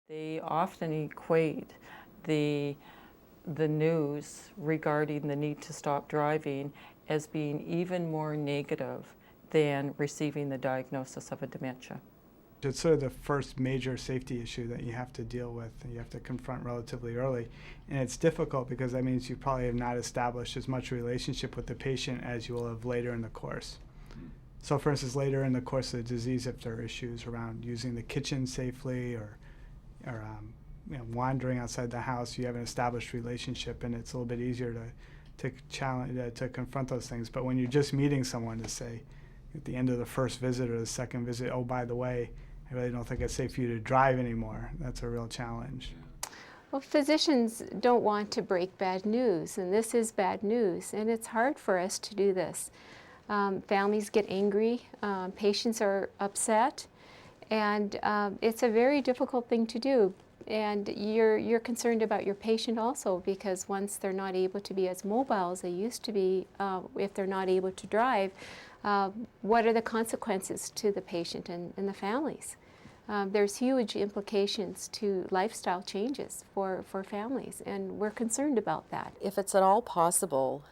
They often equate the news regarding the need to stop driving as being even more negative than receiving the diagnosis of a dementia. It's sort of the first major safety issue that you have to deal with and you have to confront relatively early. And it's difficult because that means you probably have not established as much relationship with the patient as you will have later in the course. So for instance, later in the course of the disease, if there are issues around using the kitchen safely or wandering outside the house, you have an established relationship and it's a little bit easier to confront those things. But when you're just meeting someone to say at the end of the first visit or the second visit, oh, by the way, I really don't think it's safe for you to drive anymore, that's a real challenge. Well, physicians don't want to break bad news, and this is bad news, and it's hard for us to do this. Families get angry, patients are upset, and it's a very difficult thing to do. And you're concerned about your patient also, because once they're not able to be as mobile as they used to be, if they're not able to drive, what are the consequences to the patient and the families? There's huge implications to lifestyle changes for families, and we're concerned about that. If it's at all possible,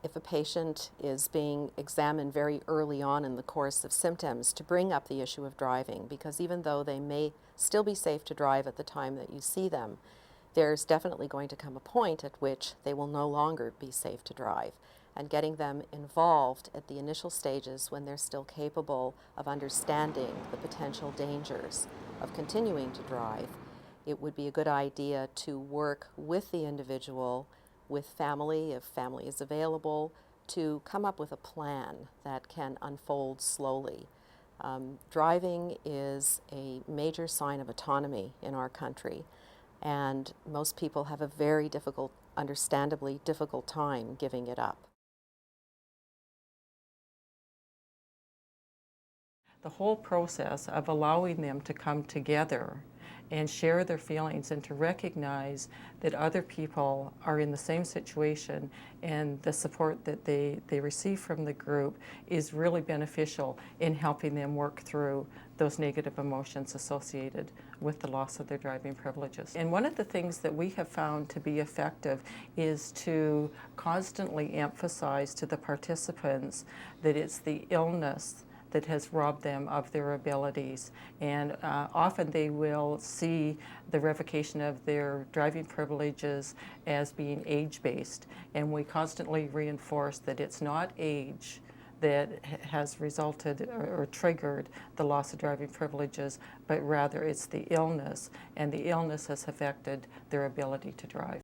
if a patient is being examined very early on in the course of symptoms, to bring up the issue of driving, because even though they may still be safe to drive at the time that you see them, there's definitely going to come a point at which they will no longer be safe to drive. And getting them involved at the initial stages when they're still capable of understanding the potential dangers of continuing to drive, it would be a good idea to work with the individual, with family, if family is available, to come up with a plan that can unfold slowly. Driving is a major sign of autonomy in our country, and most people have a very understandably difficult time giving it up. The whole process of allowing them to come together and share their feelings and to recognize that other people are in the same situation and the support that they receive from the group is really beneficial in helping them work through those negative emotions associated with the loss of their driving privileges. And one of the things that we have found to be effective is to constantly emphasize to the participants that it's the illness that has robbed them of their abilities. And often they will see the revocation of their driving privileges as being age-based. And we constantly reinforce that it's not age that has resulted or triggered the loss of driving privileges, but rather it's the illness, and the illness has affected their ability to drive.